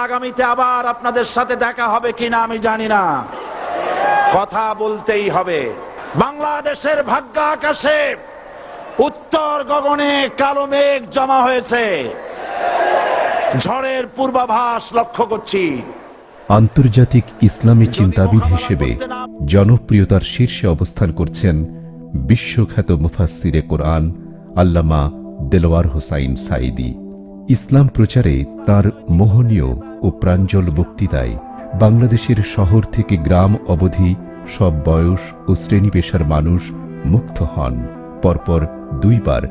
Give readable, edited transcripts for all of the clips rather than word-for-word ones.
আগামীতে আবার আপনাদের সাথে দেখা হবে কিনা আমি জানি না, কথা বলতেই হবে। বাংলাদেশের ভাগ্য আকাশে উত্তর গগনে কালো মেঘ জমা হয়েছে, ঝড়ের পূর্বাভাস লক্ষ্য করছি। আন্তর্জাতিক ইসলামী চিন্তাবিদ হিসেবে জনপ্রিয়তার শীর্ষে অবস্থান করছেন বিশ্বখ্যাত মুফাসসিরে কোরআন আল্লামা দেলোয়ার হোসাইন সাঈদী। ইসলাম প্রচারে তার মোহনীয় ও প্রাঞ্জল বক্তৃতায় বাংলাদেশের শহর থেকে গ্রাম অবধি সব বয়স ও শ্রেণী পেশার মানুষ মুগ্ধ হন। পরপর দুইবার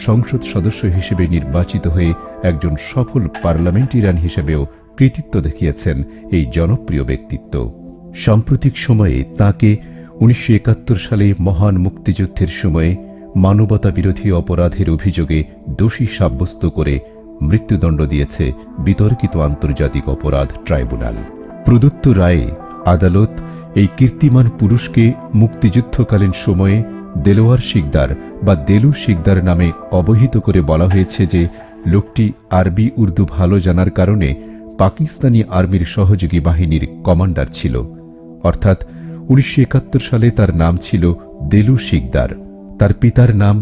সংসদ সদস্য হিসেবে নির্বাচিত হয়ে একজন সফল পার্লামেন্টেরিয়ান হিসেবেও কৃতিত্ব দেখিয়েছেন এই জনপ্রিয় ব্যক্তিত্ব। সাম্প্রতিক সময়ে তাঁকে 1971 সালে মহান মুক্তিযুদ্ধের সময়ে মানবতা বিরোধী অপরাধের অভিযোগে দোষী সাব্যস্ত করে মৃত্যুদণ্ড দিয়েছে বিতর্কিত আন্তর্জাতিক অপরাধ ট্রাইব্যুনাল। প্রদত্ত রায়ে আদালত এই কীর্তিমান পুরুষকে মুক্তিযুদ্ধকালীন সময়ে দেলোয়ার শিকদার বা দেলু শিকদার নামে অবহিত করে বলা হয়েছে যে লোকটি আরবি উর্দু ভালো জানার কারণে পাকিস্তানি আর্মির সহযোগী বাহিনীর কমান্ডার ছিল। অর্থাৎ 1971 সালে তার নাম ছিল দেলু শিকদার, তার পিতার নাম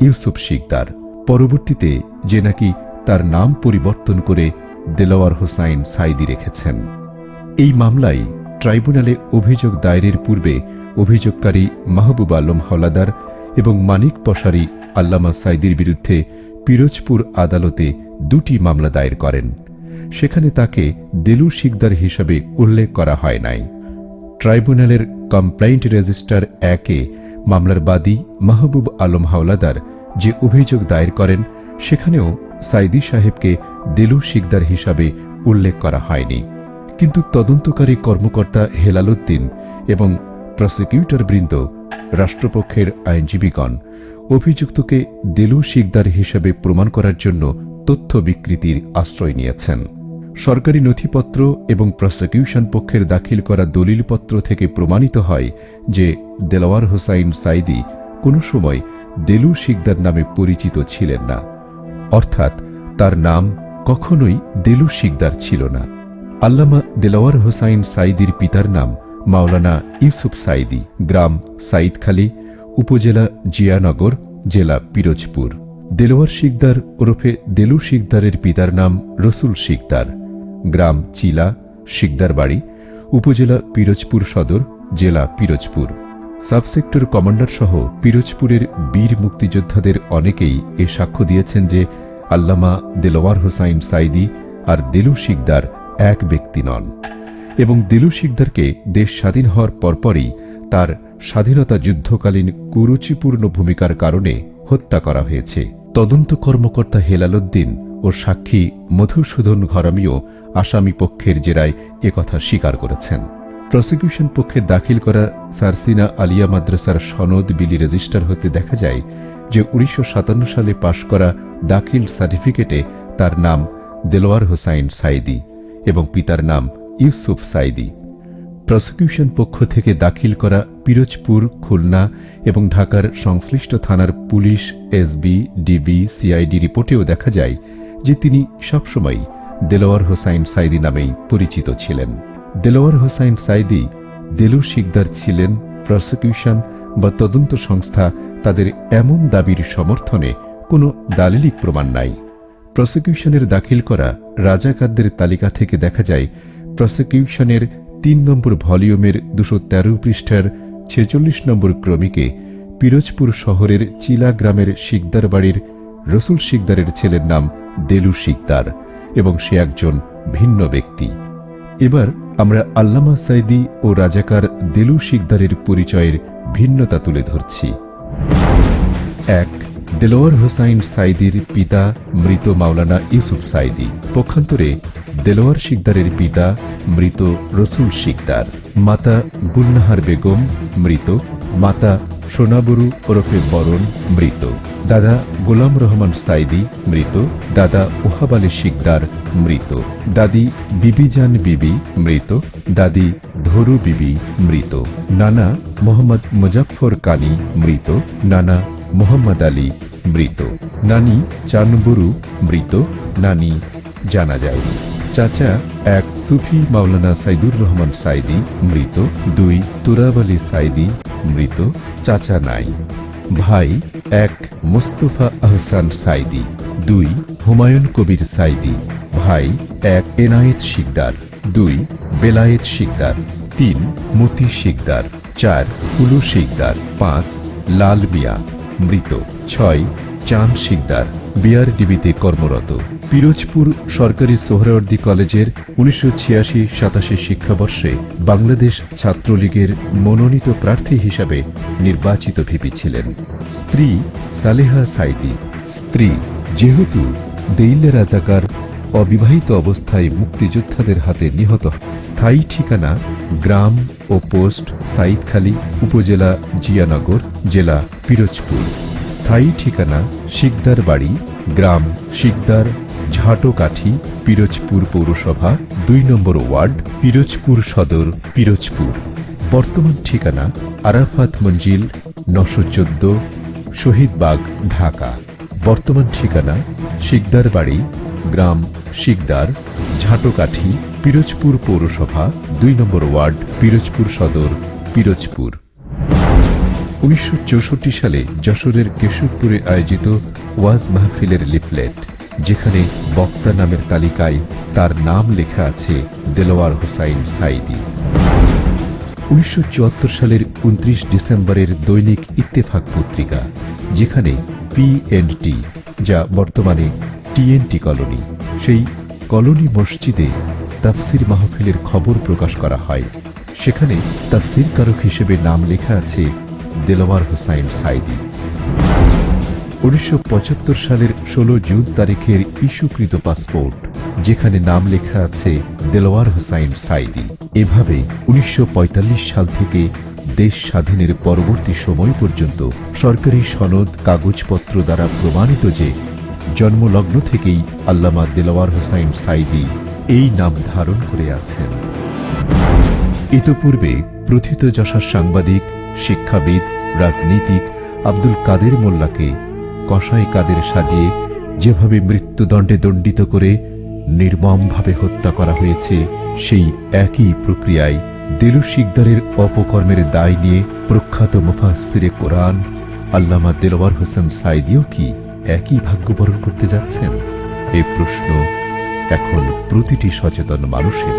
ইউসুফ শিকদার। পরবর্তীতে যে নাকি তার নাম পরিবর্তন করে দেলোয়ার হোসাইন সাঈদী রেখেছেন। এই মামলায় ট্রাইব্যুনালে অভিযোগ দায়েরের পূর্বে অভিযোগকারী মাহবুব আলম হাওলাদার এবং মানিক পশারি আল্লামা সাঈদীর বিরুদ্ধে পিরোজপুর আদালতে দুটি মামলা দায়ের করেন। সেখানে তাকে দেলু শিকদার হিসাবে উল্লেখ করা হয় নাই। ট্রাইব্যুনালের কমপ্লেইন্ট রেজিস্টার 1-এ মামলার বাদী মাহবুব আলম হাওলাদার যে অভিযোগ দায়ের করেন সেখানেও সাঈদী সাহেবকে দেলু শিকদার হিসাবে উল্লেখ করা হয়নি। কিন্তু তদন্তকারী কর্মকর্তা হেলাল উদ্দিন এবং প্রসিকিউটর বৃন্দ, রাষ্ট্রপক্ষের আইনজীবীগণ অভিযুক্তকে দেলু শিকদার হিসাবে প্রমাণ করার জন্য তথ্য বিকৃতির আশ্রয় নিয়েছেন। সরকারি নথিপত্র এবং প্রসিকিউশন পক্ষের দাখিল করা দলিলপত্র থেকে প্রমাণিত হয় যে দেলোয়ার হোসাইন সাঈদী কোনো সময় দেলু শিকদার নামে পরিচিত ছিলেন না, অর্থাৎ তার নাম কখনোই দেলু শিকদার ছিল না। আল্লামা দেলোয়ার হোসাইন সাঈদীর পিতার নাম মাওলানা ইউসুফ সাঈদী, গ্রাম সাঈদখালী, উপজেলা জিয়ানগর, জেলা পিরোজপুর। দেলোয়ার শিকদার ওরফে দেলু শিকদারের পিতার নাম রসুল শিকদার, গ্রাম চিলা, শিকদার বাড়ি, উপজেলা পিরোজপুর সদর, জেলা পিরোজপুর। সাবসেক্টর কমান্ডার সহ পিরোজপুরের বীর মুক্তিযোদ্ধাদের অনেকেই এ সাক্ষ্য দিয়েছেন যে আল্লামা দেলোয়ার হোসাইন সাঈদী আর দেলু শিকদার এক ব্যক্তি নন এবং দেলু শিকদারকে দেশ স্বাধীন হওয়ার পরপরই তার স্বাধীনতা যুদ্ধকালীন কুরুচিপূর্ণ ভূমিকার কারণে হত্যা করা হয়েছে। তদন্ত কর্মকর্তা হেলাল উদ্দিন ও সাক্ষী মধুসূদন ঘরামিও আসামি পক্ষের জেরায় একথা স্বীকার করেছেন। প্রসিকিউশন পক্ষের দাখিল করা সারসিনা আলিয়া মাদ্রাসার সনদ বিলি রেজিস্টার হতে দেখা যায় যে 1957 সালে পাশ করা দাখিল সার্টিফিকেটে তার নাম দেলোয়ার হোসাইন সাঈদী এবং পিতার নাম ইউসুফ সাঈদী। প্রসিকিউশন পক্ষ থেকে দাখিল করা পিরোজপুর, খুলনা এবং ঢাকার সংশ্লিষ্ট থানার পুলিশ, এসবি, ডিবি, সিআইডি রিপোর্টেও দেখা যায় যে তিনি সবসময় দেলোয়ার হোসাইন সাঈদী নামেই পরিচিত ছিলেন। দেলোয়ার হোসাইন সাঈদী দেলু শিকদার ছিলেন প্রসিকিউশন বা তদন্ত সংস্থা তাদের এমন দাবির সমর্থনে কোনো দালিলিক প্রমাণ নাই। প্রসিকিউশনের দাখিল করা রাজাকারদের তালিকা থেকে দেখা যায় প্রসিকিউশনের 3 নম্বর ভলিউমের 213 পৃষ্ঠার 46 নম্বর ক্রমিকে পিরোজপুর শহরের চিলা গ্রামের শিকদার বাড়ির রসুল শিকদারের ছেলের নাম দেলু শিকদার এবং সে একজন ভিন্ন ব্যক্তি। এবার আমরা আল্লামা সাঈদী ও রাজাকার দেলু শিকদারের পরিচয়ের ভিন্নতা তুলে ধরছি। 1. দেলোয়ার হোসাইন সাঈদীর পিতা মৃত মাওলানা ইউসুফ সাঈদী, পক্ষান্তরে দেলোয়ার শিকদারের পিতা মৃত রসুল শিকদার। মাতা গুলনাহার বেগম মৃত, মাতা সোনাবরু ওরফে বরণ মৃত, দাদা গোলাম রহমান সাঈদী মৃত, দাদা ওহাব আলী শিকদার মৃত, দাদি বিবিজান বিবি মৃত, দাদি ধরু বিবি মৃত, নানা মোহাম্মদ মুজাফফর কানি মৃত, নানা মোহাম্মদ আলী মৃত, নানি চানবরু মৃত, নানি জানা যায়নি। চাচা 1 সুফি মাওলানা সাইদুর রহমান সাইদি মৃত। 2 তুরাব আলী সাইদি মৃত, চাচা নাই। ভাই 1 মোস্তফা আহসান সাইদি। 2 হুমায়ুন কবির সাইদি। ভাই 1 এনায়েত শিকদার। 2 বেলায়েত শিকদার। 3 মতি শিকদার। 4 হুলু শিকদার। 5 লাল মিয়া মৃত। 6 চাঁদ শিকদার বিআরডিবিতে কর্মরত। পিরোজপুর সরকারি সোহরাওয়ার্দী কলেজের 1986-87 শিক্ষাবর্ষে বাংলাদেশ ছাত্রলীগের মনোনীত প্রার্থী হিসাবে নির্বাচিত ভিপি ছিলেন। স্ত্রী সালেহা সাইদি। স্ত্রী যেহেতু দেইলে রাজাকার অবিবাহিত অবস্থায় মুক্তিযোদ্ধাদের হাতে নিহত। স্থায়ী ঠিকানা গ্রাম ও পোস্ট সাইদখালী, উপজেলা জিয়ানগর, জেলা পিরোজপুর। স্থায়ী ঠিকানা শিকদার বাড়ি, গ্রাম শিকদার, ঝাটকাঠি, পিরোজপুর পৌরসভা, 2 নম্বর ওয়ার্ড, পিরোজপুর সদর, পিরোজপুর। বর্তমান ঠিকানা আরাফাত মঞ্জিল 914, শহীদবাগ, ঢাকা। বর্তমান ঠিকানা শিকদার বাড়ি, গ্রাম শিকদার, ঝাটকাঠি, পিরোজপুর পৌরসভা, 2 নম্বর ওয়ার্ড, পিরোজপুর সদর, পিরোজপুর। 1964 সালে যশোরের কেশবপুরে আয়োজিত ওয়াজ মাহফিলের লিফলেট, যেখানে বক্তা নামের তালিকায় তার নাম লেখা আছে দেলোয়ার হোসাইন সাইদি। 1974 সালের 29 ডিসেম্বরের দৈনিক ইত্তেফাক পত্রিকা, যেখানে PNT, যা বর্তমানে TNT কলোনি, সেই কলোনি মসজিদে তাফসির মাহফিলের খবর প্রকাশ করা হয়। সেখানে তাফসির কারক হিসেবে নাম লেখা আছে দেলোয়ার হোসাইন সাইদি। 1975 সালের 16 জুন তারিখের ইস্যুকৃত পাসপোর্ট, যেখানে নাম লেখা আছে দেলোয়ার হোসাইন সাইদি। এভাবে 1945 সাল থেকে দেশ স্বাধীনের পরবর্তী সময় পর্যন্ত সরকারি সনদ, কাগজপত্র দ্বারা প্রমাণিত যে জন্মলগ্ন থেকেই আল্লামা দেলোয়ার হোসাইন সাইদি এই নাম ধারণ করে আছেন। ইতোপূর্বে প্রথিতযশা সাংবাদিক, শিক্ষাবিদ, রাজনীতিক আব্দুল কাদের মোল্লাকে কসাই কাদের সাজিয়ে যেভাবে মৃত্যুদণ্ডে দণ্ডিত করে নির্মমভাবে হত্যা করা হয়েছে, সেই একই প্রক্রিয়ায় দেলু শিকদারের অপকর্মের দায় নিয়ে প্রখ্যাত মুফাসসিরে কোরআন আল্লামা দেলোয়ার হোসেন সাইদিও কি একই ভাগ্য বরণ করতে যাচ্ছেন? এই প্রশ্ন এখন প্রতিটি সচেতন মানুষের।